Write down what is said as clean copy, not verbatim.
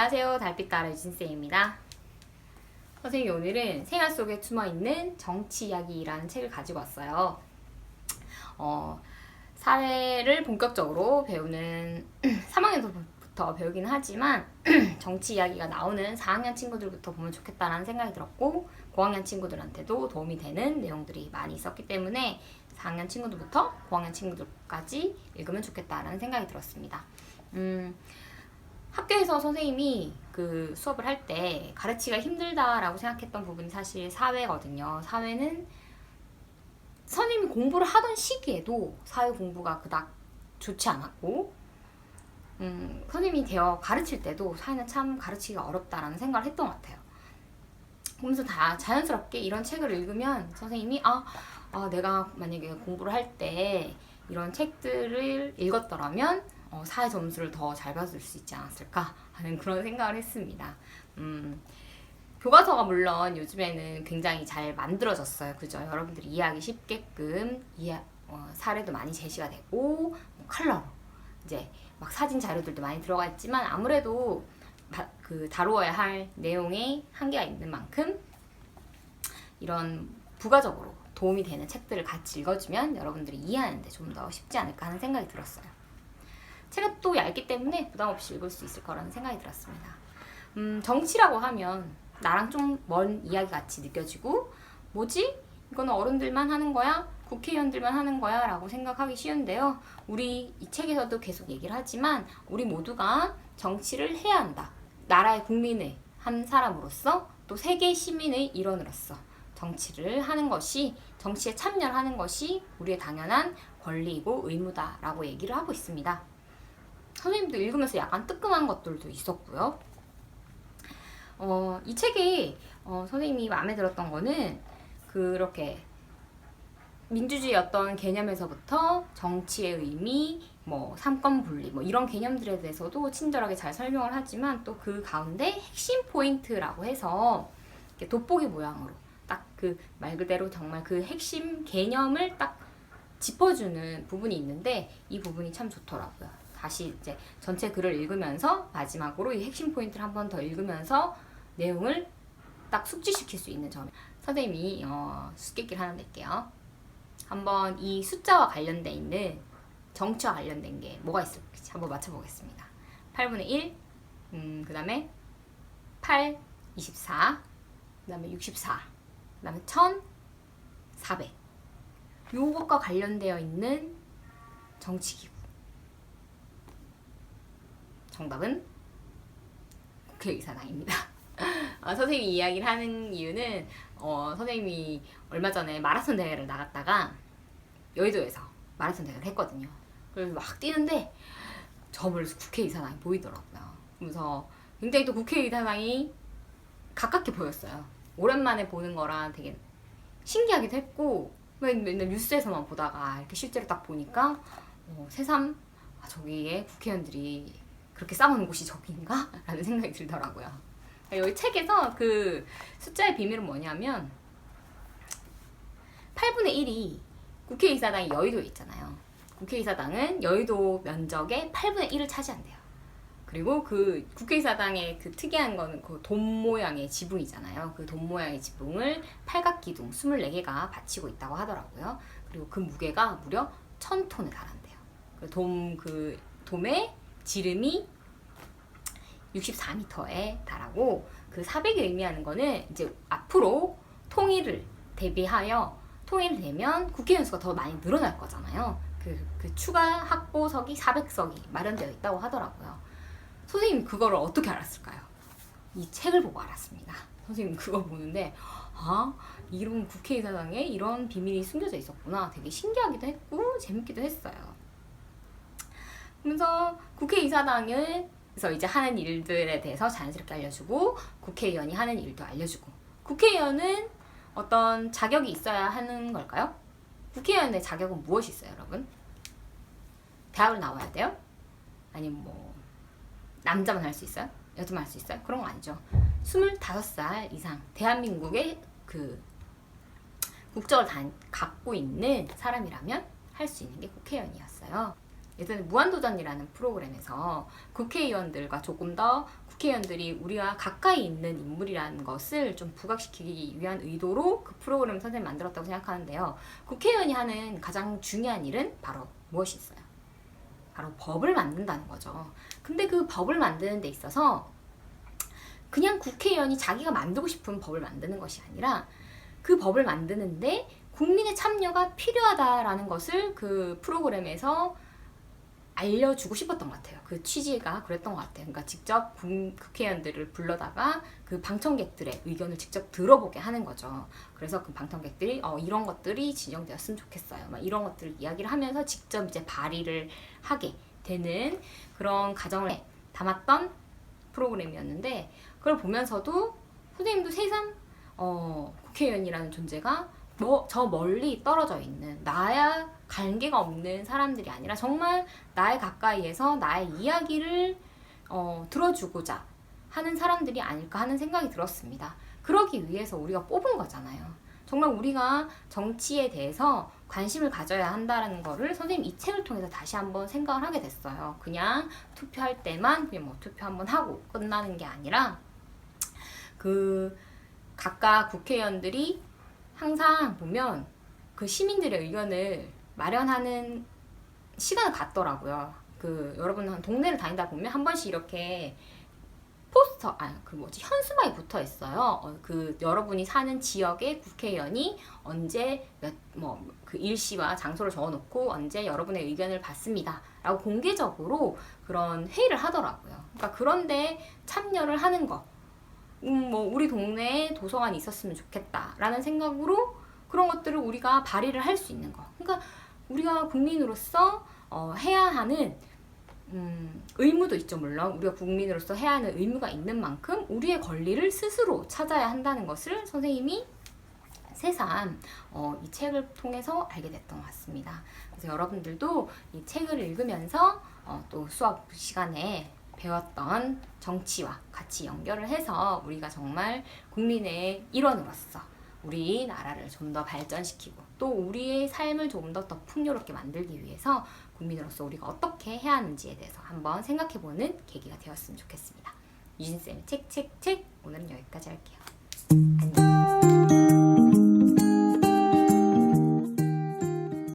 안녕하세요. 달빛따라 유진쌤입니다. 선생님, 오늘은 생활 속에 숨어있는 정치 이야기라는 책을 가지고 왔어요. 사회를 본격적으로 배우는 3학년부터 배우긴 하지만 정치 이야기가 나오는 4학년 친구들부터 보면 좋겠다라는 생각이 들었고, 고학년 친구들한테도 도움이 되는 내용들이 많이 있었기 때문에 4학년 친구들부터 고학년 친구들까지 읽으면 좋겠다라는 생각이 들었습니다. 학교에서 선생님이 그 수업을 할 때 가르치기가 힘들다라고 생각했던 부분이 사실 사회거든요. 사회는 선생님이 공부를 하던 시기에도 사회 공부가 그닥 좋지 않았고, 선생님이 되어 가르칠 때도 사회는 참 가르치기가 어렵다라는 생각을 했던 것 같아요. 그러면서 다 자연스럽게 이런 책을 읽으면 선생님이 내가 만약에 공부를 할 때 이런 책들을 읽었더라면 사회 점수를 더 잘 받을 수 있지 않았을까 하는 그런 생각을 했습니다. 교과서가 물론 요즘에는 굉장히 잘 만들어졌어요. 그죠? 여러분들이 이해하기 쉽게끔 사례도 많이 제시가 되고, 컬러로 이제 막 사진 자료들도 많이 들어가 있지만, 아무래도 다루어야 할 내용에 한계가 있는 만큼 이런 부가적으로 도움이 되는 책들을 같이 읽어주면 여러분들이 이해하는데 좀 더 쉽지 않을까 하는 생각이 들었어요. 책은 또 얇기 때문에 부담 없이 읽을 수 있을 거라는 생각이 들었습니다. 정치라고 하면 나랑 좀 먼 이야기 같이 느껴지고, 뭐지? 이거는 어른들만 하는 거야? 국회의원들만 하는 거야? 라고 생각하기 쉬운데요. 우리 이 책에서도 계속 얘기를 하지만 우리 모두가 정치를 해야 한다. 나라의 국민의 한 사람으로서, 또 세계 시민의 일원으로서 정치를 하는 것이, 정치에 참여를 하는 것이 우리의 당연한 권리이고 의무다라고 얘기를 하고 있습니다. 선생님도 읽으면서 약간 뜨끔한 것들도 있었고요. 이 책이 선생님이 마음에 들었던 거는 그렇게 민주주의 어떤 개념에서부터 정치의 의미, 삼권 분리, 이런 개념들에 대해서도 친절하게 잘 설명을 하지만, 또 그 가운데 핵심 포인트라고 해서 이렇게 돋보기 모양으로 딱 그 말 그대로 정말 그 핵심 개념을 딱 짚어주는 부분이 있는데, 이 부분이 참 좋더라고요. 다시 이제 전체 글을 읽으면서 마지막으로 이 핵심 포인트를 한 번 더 읽으면서 내용을 딱 숙지시킬 수 있는 점. 선생님이 수수께끼를 하나 낼게요. 한번 이 숫자와 관련돼 있는, 정치와 관련된 게 뭐가 있을지 한번 맞춰보겠습니다. 8분의 1, 그 다음에 8, 24, 그 다음에 64, 그 다음에 1000, 400. 요것과 관련되어 있는 정치기구. 정답은 국회의사당입니다. 선생님이 이야기를 하는 이유는 선생님이 얼마 전에 마라톤 대회를 나갔다가 여의도에서 마라톤 대회를 했거든요. 그래서 막 뛰는데 저 멀리서 국회의사당이 보이더라고요. 그래서 굉장히 또 국회의사당이 가깝게 보였어요. 오랜만에 보는 거라 되게 신기하기도 했고, 맨날 뉴스에서만 보다가 이렇게 실제로 딱 보니까 새삼 저기에 국회의원들이 그렇게 싸우는 곳이 저기인가? 라는 생각이 들더라고요. 여기 책에서 그 숫자의 비밀은 뭐냐면, 8분의 1이 국회의사당이 여의도에 있잖아요. 국회의사당은 여의도 면적의 8분의 1을 차지한대요. 그리고 그 국회의사당의 그 특이한 거는 그 돔 모양의 지붕이잖아요. 그 돔 모양의 지붕을 팔각기둥 24개가 받치고 있다고 하더라고요. 그리고 그 무게가 무려 1000톤에 달한대요. 그 돔의 지름이 64m에 달하고, 그 400이 의미하는 거는 이제 앞으로 통일을 되면 국회의원 수가 더 많이 늘어날 거잖아요. 그 추가 확보석이 400석이 마련되어 있다고 하더라고요. 선생님 그거를 어떻게 알았을까요? 이 책을 보고 알았습니다. 선생님 그거 보는데 이런 국회의사당에 이런 비밀이 숨겨져 있었구나. 되게 신기하기도 했고 재밌기도 했어요. 그래서 국회의사당에서 이제 하는 일들에 대해서 자연스럽게 알려주고, 국회의원이 하는 일도 알려주고. 국회의원은 어떤 자격이 있어야 하는 걸까요? 국회의원의 자격은 무엇이 있어요, 여러분? 대학을 나와야 돼요? 아니면 남자만 할 수 있어요? 여자만 할 수 있어요? 그런 거 아니죠. 25살 이상 대한민국의 그 국적을 갖고 있는 사람이라면 할 수 있는 게 국회의원이었어요. 예전에 무한도전이라는 프로그램에서 국회의원들과 조금 더 국회의원들이 우리와 가까이 있는 인물이라는 것을 좀 부각시키기 위한 의도로 그 프로그램을 선생님이 만들었다고 생각하는데요. 국회의원이 하는 가장 중요한 일은 바로 무엇이 있어요? 바로 법을 만든다는 거죠. 근데 그 법을 만드는 데 있어서 그냥 국회의원이 자기가 만들고 싶은 법을 만드는 것이 아니라 그 법을 만드는데 국민의 참여가 필요하다라는 것을 그 프로그램에서 알려주고 싶었던 것 같아요. 그 취지가 그랬던 것 같아요. 그러니까 직접 국회의원들을 불러다가 그 방청객들의 의견을 직접 들어보게 하는 거죠. 그래서 그 방청객들이 이런 것들이 진정되었으면 좋겠어요. 막 이런 것들을 이야기를 하면서 직접 이제 발의를 하게 되는 그런 과정을 담았던 프로그램이었는데, 그걸 보면서도 선생님도 새삼 국회의원이라는 존재가 저 멀리 떨어져 있는 나야 관계가 없는 사람들이 아니라 정말 나의 가까이에서 나의 이야기를 들어주고자 하는 사람들이 아닐까 하는 생각이 들었습니다. 그러기 위해서 우리가 뽑은 거잖아요. 정말 우리가 정치에 대해서 관심을 가져야 한다는 거를 선생님 이 책을 통해서 다시 한번 생각을 하게 됐어요. 그냥 투표할 때만 그냥 뭐 투표 한번 하고 끝나는 게 아니라 그 각각 국회의원들이 항상 보면 그 시민들의 의견을 마련하는 시간을 갖더라고요. 그 여러분 한 동네를 다니다 보면 한 번씩 이렇게 포스터, 현수막이 붙어 있어요. 그 여러분이 사는 지역의 국회의원이 언제 그 일시와 장소를 적어놓고 언제 여러분의 의견을 받습니다 라고 공개적으로 그런 회의를 하더라고요. 그러니까 그런데 참여를 하는 거, 우리 동네에 도서관이 있었으면 좋겠다라는 생각으로 그런 것들을 우리가 발의를 할 수 있는 거. 그러니까 우리가 국민으로서 해야 하는 의무도 있죠. 물론 우리가 국민으로서 해야 하는 의무가 있는 만큼 우리의 권리를 스스로 찾아야 한다는 것을 선생님이 새삼 이 책을 통해서 알게 됐던 것 같습니다. 그래서 여러분들도 이 책을 읽으면서 또 수업 시간에 배웠던 정치와 같이 연결을 해서 우리가 정말 국민의 일원으로서 우리나라를 좀 더 발전시키고 또 우리의 삶을 조금 더 풍요롭게 만들기 위해서 국민으로서 우리가 어떻게 해야 하는지에 대해서 한번 생각해보는 계기가 되었으면 좋겠습니다. 유진쌤의 책 오늘은 여기까지 할게요. 안녕.